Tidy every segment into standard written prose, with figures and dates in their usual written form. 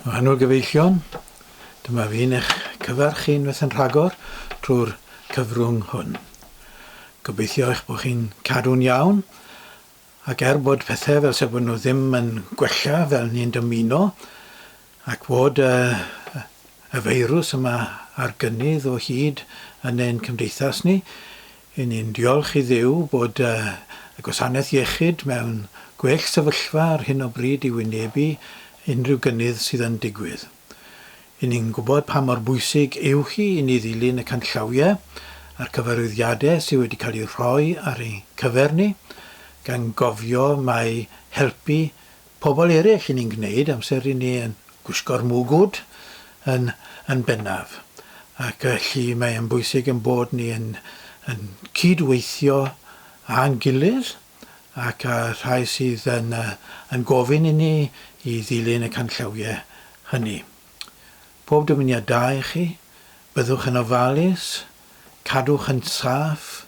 Wahanol gyfeillion, dyma fi'n eich cyfarch chi'n unwaith yn rhagor trwy'r cyfrwng hwn. Gobeithio eich bod chi'n cadw'n iawn, ac bod pethau fel sef bod nhw ddim yn gwella fel ni'n dymuno, ac bod y feirws yma ar gynnydd o hyd yn ein cymdeithas ni, i ni'n diolch i Dduw bod y gwasanaeth iechyd mewn gwell sefyllfa ar hyn o bryd i wynebu unrhyw gynnydd sydd yn digwydd. I ni'n gwybod pa mor bwysig yw hi i ni ddilyn y canllawiau a'r cyfarwyddiadau sydd wedi cael eu rhoi ar ei cyfer ni, gan gofio mai helpu pobl eraill i ni'n gwneud amser i ni yn gwisgo'r mwgwd yn bennaf. Ac felly mae'n bwysig yn bod ni yn cydweithio a'n gilydd, ac rhai sydd yn gofyn i ni i ddilyn y canllawiau hynny. Pob dymuniad da i chi, byddwch yn ofalus, cadwch yn saff,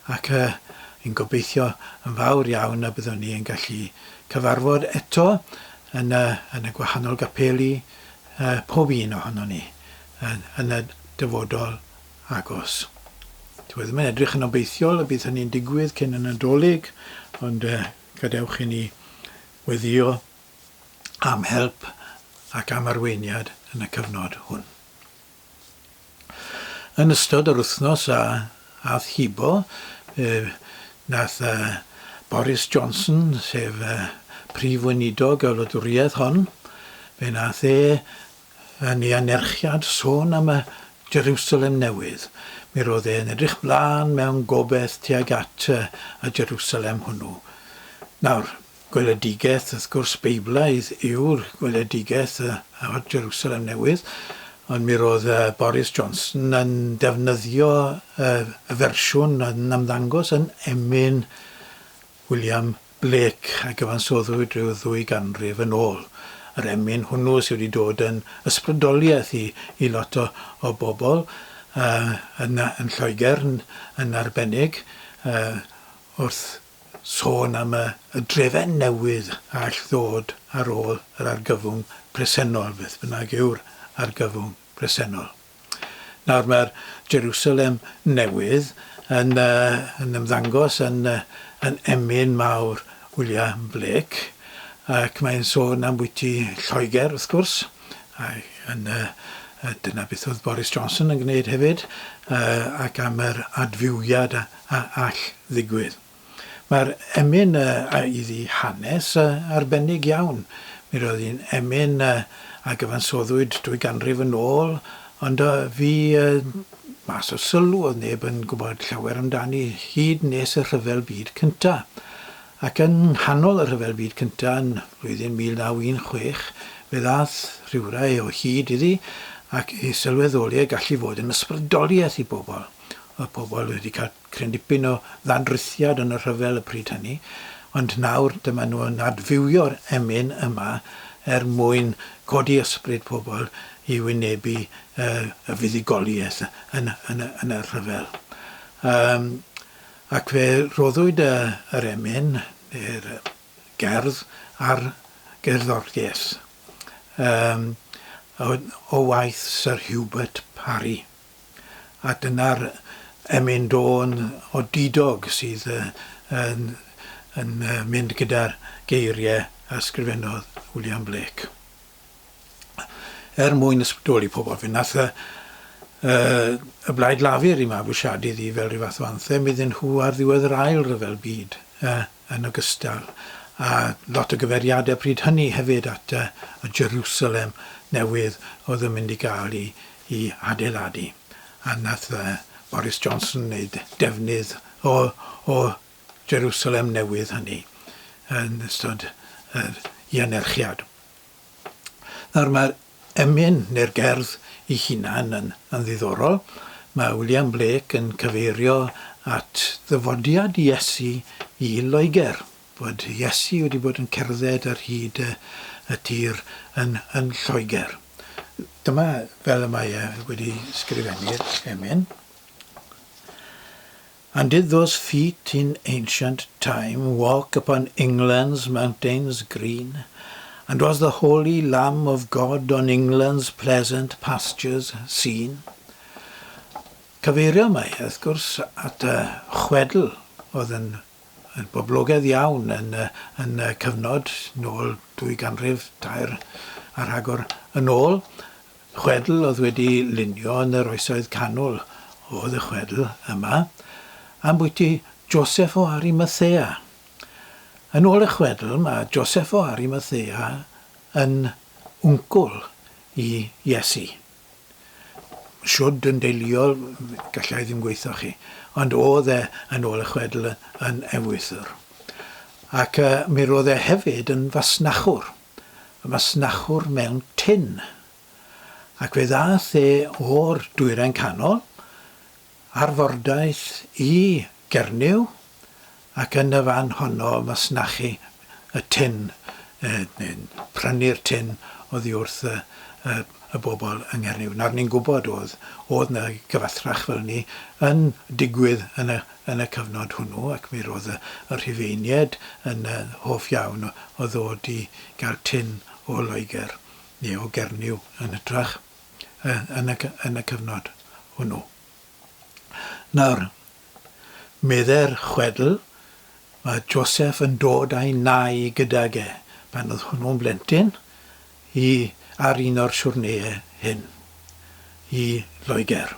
ac yn gobeithio yn fawr iawn y byddwn ni yn gallu cyfarfod eto yn y gwahanol gapeli pob un ohono ni yn y dyfodol agos. Dwi ddim yn edrych yn obeithiol y bydd hynny'n digwydd cyn y Nadolig, ond gadewch i ni weddio am help ac am arweiniad yn y cyfnod hwn. Yn ystod yr wythnos ath hibo, nath Boris Johnson, sef Prif Weinidog y wladwriaeth hon, fe nath yn ei anerchiad sôn am y Jerwsalem newydd. Mi roedd e'n edrych blaen mewn gobeith tuag at y Jerwsalem hwnnw. Nawr, Gweledigaeth, wrth gwrs, Beiblaidd yw'r Gweledigaeth o'r Jerwsalem newydd, ond mi roedd Boris Johnson yn defnyddio y fersiwn yn ymddangos yn emyn William Blake a gyfansoddwyd rhyw 2 ganrif yn ôl. Yr emyn hwnnw sydd wedi dod yn ysbrydoliaeth i lot o bobl yn Lloegr yn arbennig wrth sôn am y drefn newydd all ddod ar ôl yr argyfwng presennol, beth bynnag yw'r argyfwng presennol. Nawr mae'r Jerwsalem newydd yn ymddangos yn emyn mawr William Blake, ac mae'n sôn am bwyty Lloegr wrth gwrs, dyna beth oedd Boris Johnson yn gwneud hefyd, ac am yr adfywiad all ddigwydd. Mae'r emyn iddi hanes arbennig iawn. Mi roedd hi'n emyn a gyfansoddwyd 2 ganrif yn ôl, ond fi mas o sylw oedd neb yn gwybod llawer amdani hyd nes y rhyfel byd cyntaf. Ac yn nghanol y rhyfel byd cyntaf yn flwyddyn 1916, fe ddaeth rhywrai o hyd iddi ac ei sylweddoliau gallu fod yn ysbrydoliaeth i bobl. Y pobl wedi cael cryn dipyn o ddadrithiad yn y rhyfel y pryd hynny, ond nawr dyma nhw yn adfywio'r emyn yma mwyn codi ysbryd pobl i wynebu y fuddugoliaeth yn y rhyfel. Ac fe roddwyd yr emyn, neu'r gerdd, ar gerddoriaeth o waith Sir Hubert Parry. A dyna'r emyn dôn o didog sydd yn mynd gyda'r geiriau a ysgrifennodd William Blake. Mwyn ysbrydoli pobl, fe nath y blaid lafur i mabwysiadu ddi fel rhyw fath o anthem iddyn nhw ar ddiwedd yr ail ryfel byd yn ogystal. A lot o gyferiadau pryd hynny hefyd at y Jerwsalem newydd oedd yn mynd i gael i adeiladu. A nath Boris Johnson wneud defnydd o Jerwsalem newydd hynny yn ystod i anerchiad. Nawr mae'r emyn neu'r gerdd ei hunan yn ddiddorol. Mae William Blake yn cyfeirio at ddyfodiad Iesu i Loegr, bod Iesu wedi bod yn cerdded ar hyd y tir yn Lloegr. Dyma fel y mae wedi sgrifennu'r emyn. And did those feet in ancient time walk upon England's mountains green, And was the holy Lamb of God on England's pleasant pastures seen? Cyfeirio mae, wrth gwrs, at chwedl oedd yn boblogaidd iawn yn cyfnod nôl 200 ar agor yn ôl. Chwedl oedd wedi lunio yn yr oesoedd canol oedd y chwedl yma am bwyty Joseph o Arimathea. Yn ôl y chwedl mae Joseph o Arimathea yn wncwl i Iesu. Siwd yn deuluol, gallai ddim gweithio chi, ond oedd e yn ôl y chwedl yn ewythr. Ac mi roedd e hefyd yn fasnachwr mewn tin. Ac fe ddaeth e o'r Dwyrain Canol, arfordaeth i Gernyw, ac yn y fan honno masnachu y tin, prynu'r tin oddi wrth y bobl yng Nghernyw. Nawr ni'n gwybod oedd yna gyfathrach fel ni yn digwydd yn y cyfnod hwnnw, ac mi roedd y Rhufeiniaid yn hoff iawn o ddod i gael tin o Loegr neu o Gernyw yn hytrach yn y cyfnod hwnnw. Nawr, medde'r chwedl, mae Joseph yn dod a'i nai gydag e pan oedd hwnnw'n blentyn ar un o'r siwrneu hyn i Loegr.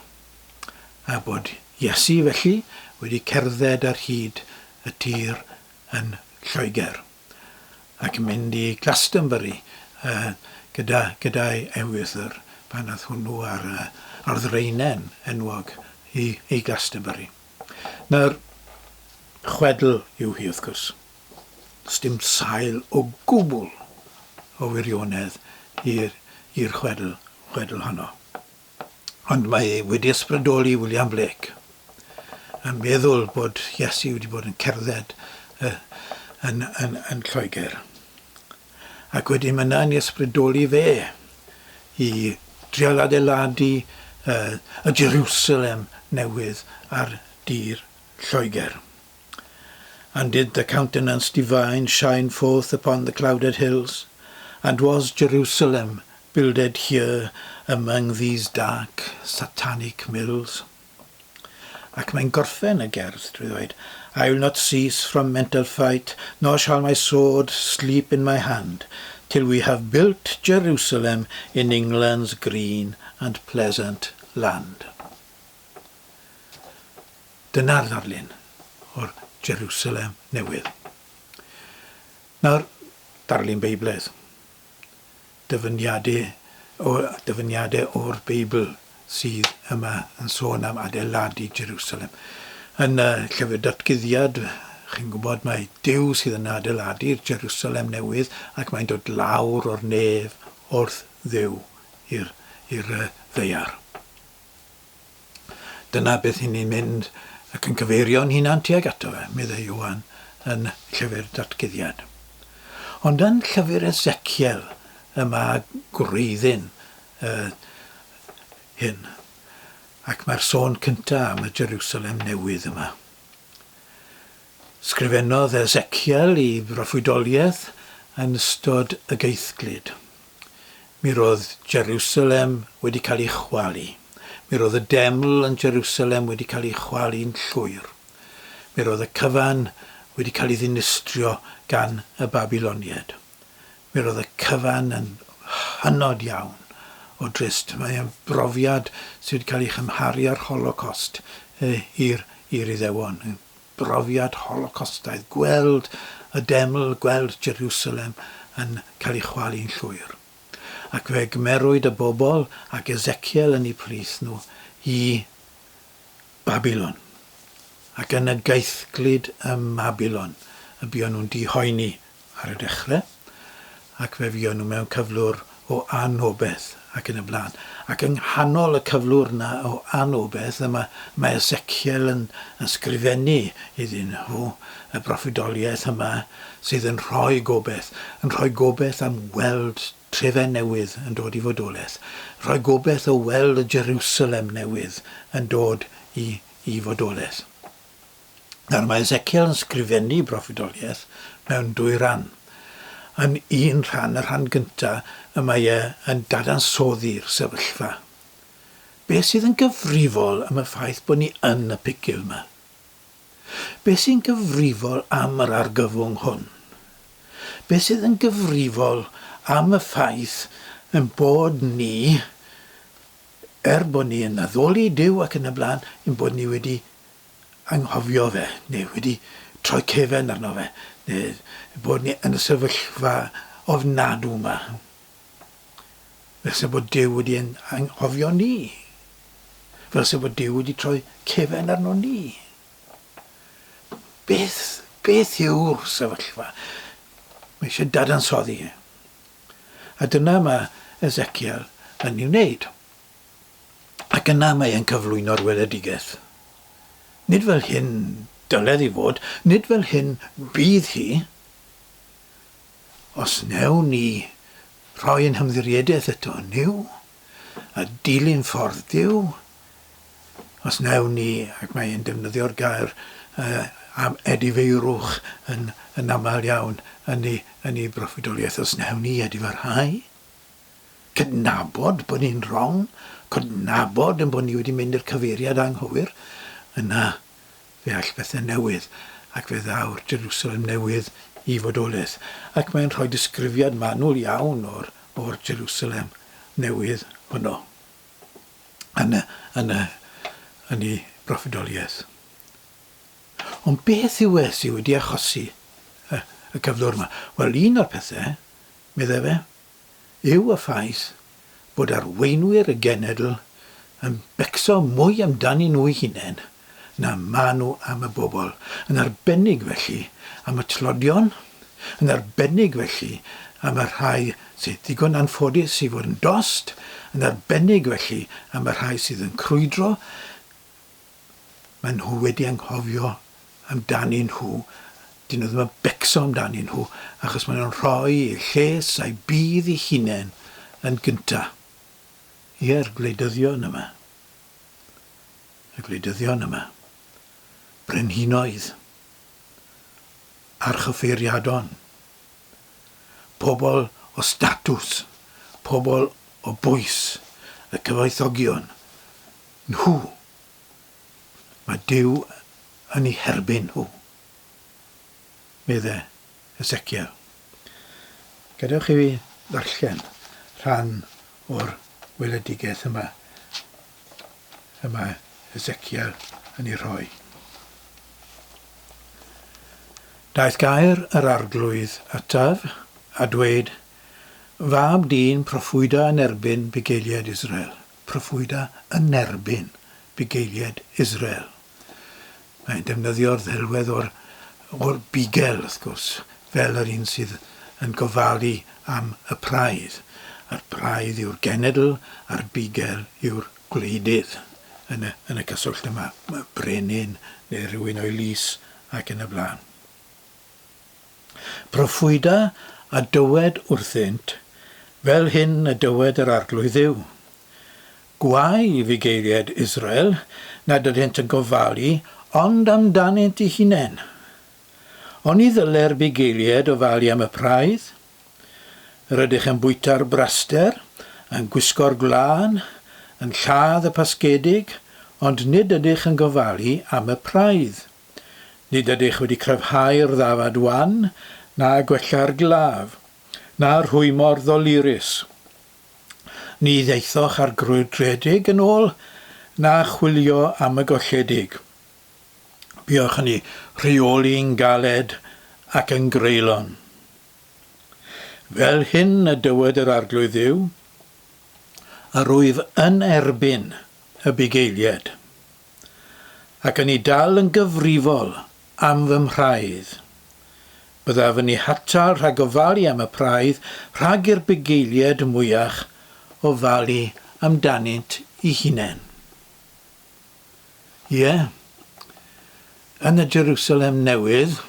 A bod Iesu felly wedi cerdded ar hyd y tir yn Lloegr ac yn mynd i Glastonbury gyda'i ewythr pan oedd hwnnw ar ddraenen enwog i Glastonbury. Nawr, chwedl yw hi wrth gwrs. Dim sail o gwbl o wirionedd i'r chwedl honno. Ond mae wedi ysbrydoli William Blake yn meddwl bod Iesu wedi bod yn cerdded yn Lloegr. Ac wedi mynd yn ysbrydoli fe i drial adeiladu y Jerwsalem newydd ar dir Lloegr. And did the countenance divine shine forth upon the clouded hills? And was Jerusalem builded here among these dark satanic mills? Ac mae'n gorffen y gerdd, drwy ddweud, I will not cease from mental fight, nor shall my sword sleep in my hand, till we have built Jerusalem in England's green and pleasant land. Dyna'r ddarlun o'r Jerwsalem newydd. Nawr, darlun Beiblaidd. Dyfyniadau o'r Beibl sydd yma yn sôn am adeiladu Jerwsalem. Yn llyfr datguddiad, chi'n gwybod mae Duw sydd yn adeiladu'r Jerwsalem newydd ac mae'n dod lawr o'r nef wrth Dduw i'r ddaear. Dyna beth ni'n mynd ac yn cyfeirio'n hunan tuag ato fe, meddai Ioan yn llyfr datguddiad. Ond yn llyfr Eseciel yma gwreiddyn hyn, ac mae'r sôn cyntaf am y Jerwsalem newydd yma. Sgrifennodd Eseciel i broffwydoliaeth yn ystod y geithglyd. Mi roedd Jerwsalem wedi cael ei chwalu. Mi roedd y deml yn Jerwsalem wedi cael ei chwalu'n llwyr. Mi roedd y cyfan wedi cael ei ddinistrio gan y Babiloniaid. Mi roedd y cyfan yn hynod iawn o drist. Mae'n brofiad sydd wedi cael ei chymharu ar Holocaust i'r Iddewon. Brofiad Holocostaidd. Gweld y deml, gweld Jerwsalem yn cael ei chwalu'n llwyr. Ac fe gymerwyd y bobl ac Eseciel yn eu plith nhw i Babylon. Ac yn y geithglyd y Babylon, y buon nhw'n dihoeni ar y dechrau, ac fe fuon nhw mewn cyflwr o anobaith ac yn y blaen. Ac yng nghanol y cyflwr yna o anobaith, mae Eseciel yn ysgrifennu iddyn nhw y broffwydoliaeth yma sydd yn rhoi gobeith am weld trefen newydd yn dod i fodolaeth. Rhoi gobeith o weld y Jerwsalem newydd yn dod i fodolaeth. Nawr mae Eseciel yn sgrifennu broffwydoliaeth mewn 2 ran. yn un rhan, y rhan gyntaf, y mae yn dadansoddi'r sefyllfa. Be sydd yn gyfrifol am y ffaith bod ni yn y pigil yma? Be sy'n gyfrifol am yr argyfwng hwn? Be sydd yn gyfrifol am y ffaith yn bod ni, bod ni yn addoli Duw ac yn y blaen, yn bod ni wedi anghofio fe, neu wedi troi cefn arno fe, neu bod ni yn y sefyllfa ofnadw yma. Fel se bod Duw wedi anghofio ni. Fel se bod Duw wedi troi cefn arno ni. Beth yw'r sefyllfa? Mae eisiau dadansoddi. A dyna mae Eseciel yn ei wneud. Ac yna mae e'n cyflwyno'r weledigaeth. Nid fel hyn dyledd i fod, nid fel hyn bydd hi, os newn ni rhoi yn hymddiriediaeth eto niw, a dilyn ffordd Duw, os newn ni, ac mae'n defnyddio'r gair am edifeirwch yn aml iawn yn ei broffwydoliaeth, os newn ni edifarhau, cydnabod bod ni'n wrong, cydnabod yn bod ni wedi mynd i'r cyfeiriad anghywir, yna fe all bethau newydd, ac fe ddaw'r Jerwsalem newydd i fodolaeth. Ac mae'n rhoi disgrifiad manwl iawn o'r Jerwsalem newydd hwnnw yn ei broffwydoliaeth. Ond beth yw sydd wedi achosi y cyflwr yma? Wel, un o'r pethau, meddai fe, yw y ffaith bod arweinwyr y genedl yn becso mwy amdani nhw eu hunain na ma nhw am y bobl. Yn arbennig felly am y tlodion, yn arbennig felly am y rhai sydd ddigon anffodus i fod yn dost, yn arbennig felly am y rhai sydd yn crwydro. Mae nhw wedi anghofio amdani nhw, dyn nhw ddim yn becso amdani nhw, achos maen nhw'n rhoi eu lles a'i bydd eu hunain yn gyntaf i'r gwleidyddion yma. Y gwleidyddion yma. Brenhinoedd, archyffeiriadon, pobl o statws, pobl o bwys, y cyfoethogion, nhw. Mae Duw yn ei herbyn nhw. Meddai Eseciel. Gadewch i fi ddarllen rhan o'r weledigaeth yma. Yma Eseciel yn ei rhoi. Daeth gair yr arglwydd ataf a dweud, fab dyn proffwyda yn erbyn bugeiliad Israel. Proffwyda yn erbyn bugeiliad Israel. Mae'n defnyddio'r ddelwedd o'r bugel, wrth gwrs, fel yr un sydd yn gofalu am y praidd. A'r praidd yw'r genedl, a'r bugel yw'r gwleidydd yn y cyswllt yma. Mae brenin neu rhywun o'i lys ac yn y blaen. Proffwyda a dywed wrthynt, fel hyn y dywed yr arglwydd yw. Gwau i fugeiliad Israel nad ydynt yn gofalu, ond amdanynt eu hunain. Ond i ddyle'r bugeiliad ofalu am y praidd, rydych yn bwyta'r braster, yn gwisgo'r gwlân, yn lladd y pasgedig, ond nid ydych yn gofalu am y praidd. Nid ydych wedi cryfhau'r ddafad wan, na gwella'r glaf, na rhwymo'r ddolurus. Ni ddeithoch ar grwydredig yn ôl, na chwilio am y golledig. Buoch yn ei rheoli'n galed ac yn greulon. Fel hyn y dywed yr arglwydd yw, a rwyf yn erbyn y bugeiliad, ac yn ei dal yn gyfrifol am fy mhraidd. Byddaf yn ei hatal rhag ofalu am y praidd rhag i'r bugeiliad mwyach ofalu amdanynt ei hunain. Ie, yn y Jerwsalem newydd,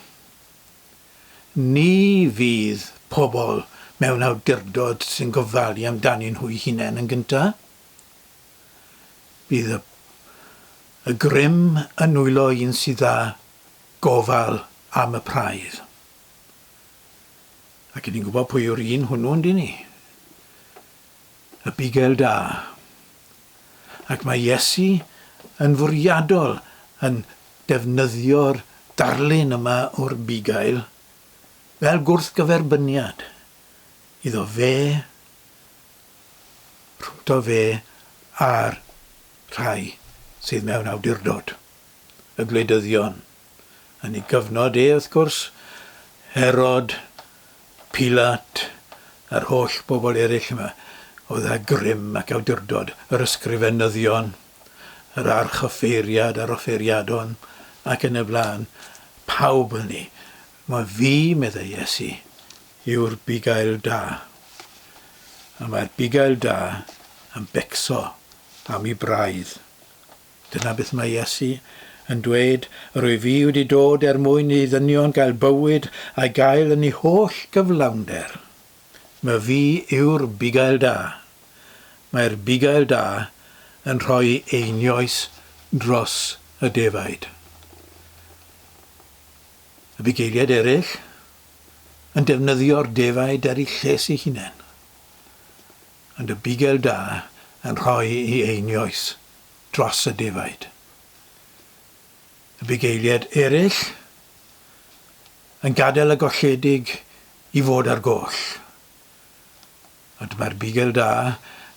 ni fydd pobl mewn awdurdod sy'n gofalu amdani nhw eu hunain yn gyntaf. Bydd y grym yn wylo un sydd â gofal am y praidd. Ac ni'n gwybod pwy yw'r un hwnnw yn ni. Y bugail da. Ac mae Iesu yn fwriadol yn defnyddio'r darlun yma o'r bugail fel gwrthgyferbyniad iddo fe, rhwngto fe a'r rhai sydd mewn awdurdod, y gwleidyddion. Yn ei gyfnod wrth gwrs, Herod, Pilat, a'r holl bobl eraill yma, oedd a grym ac awdurdod, yr ysgrifenyddion, yr archoffeiriad a'r offeiriadon, ac yn y blaen, pawb yn ni. Mae fi, meddai Iesu, yw'r bugail da. A mae'r bugail da yn becso am ei braidd. Dyna beth mae Iesu yn dweud, rwy fi wedi dod mwyn i ddynion gael bywyd a'i gael yn ei holl gyflawnder. Mae fi yw'r bugail da. Mae'r bugail da yn rhoi einioes dros y defaid. Y bugeiliad eraill yn defnyddio'r defaid ar ei lles ei hunain. Ond y bugail da yn rhoi ei einioes dros y defaid. Y bugeiliad eraill yn gadael y golledig i fod ar goll. Ond mae'r bugail da,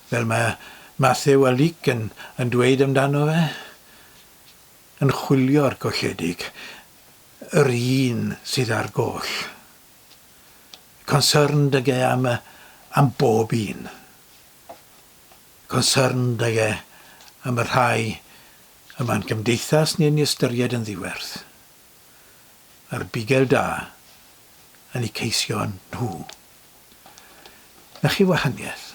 fel mae Mathew a Luc yn dweud amdano fe, yn chwilio'r golledig, yr un sydd ar goll. Concerned ag e am bob un. Concerned ag e am y rhai yma'n gymdeithas ni'n ystyried yn ddiwerth. A'r bugail da yn eu ceisio nhw. Na chi wahaniaeth.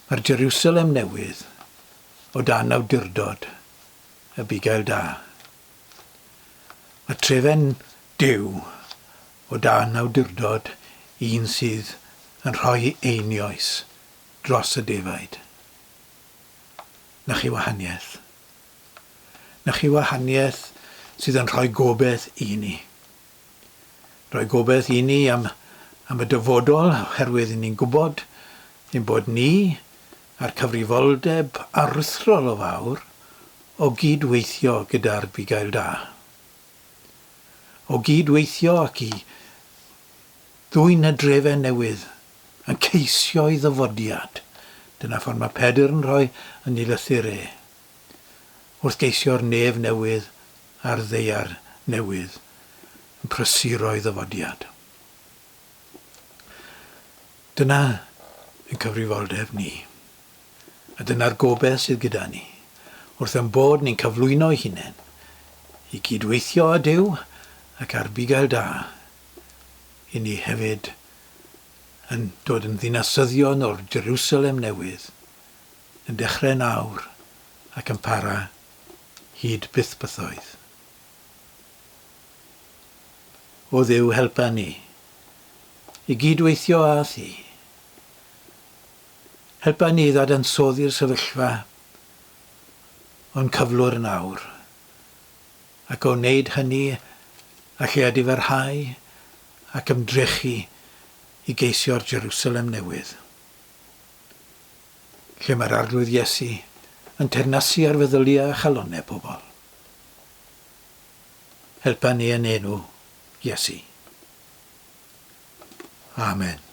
Mae'r Jerwsalem newydd o dan awdurdod y bugail da. Mae trefen Duw o dan awdurdod un sydd yn rhoi einioes dros y defaid. Na chi wahaniaeth. Na chi wahaniaeth sydd yn rhoi gobeith i ni. Rhoi gobeith i ni am y dyfodol, oherwydd ni'n gwybod ein bod ni a'r cyfrifoldeb aruthrol o fawr o gydweithio gyda'r bugail da. O gydweithio ac i ddwyn y drefau newydd yn ceisio ei ddyfodiad. Dyna ffordd mae Pedr yn rhoi yn ei lythyr e. Wrth geisio'r nef newydd a'r ddeiar newydd yn prysuro'i ddyfodiad. Dyna yn cyfrifoldeb ni. A dyna'r gobeith sydd gyda ni. Wrth yn bod ni'n cyflwyno'i hunain i gydweithio â Duw ac ar bugail da, i ni hefyd yn dod yn ddinasyddion o'r Jerwsalem newydd, yn dechrau nawr ac yn para hyd byth bythoedd. O Dduw helpa ni i gydweithio â thi. Helpa ni ddadansoddi'r sefyllfa o'n cyflwr yn awr, ac o wneud hynny a llead i farhau ac ymdrechu i geisio'r Jerwsalem newydd. Lle mae'r arglwydd Iesu yn teyrnasu ar feddyliau a chalonnau pobl. Helpa ni yn enw Iesu. Amen.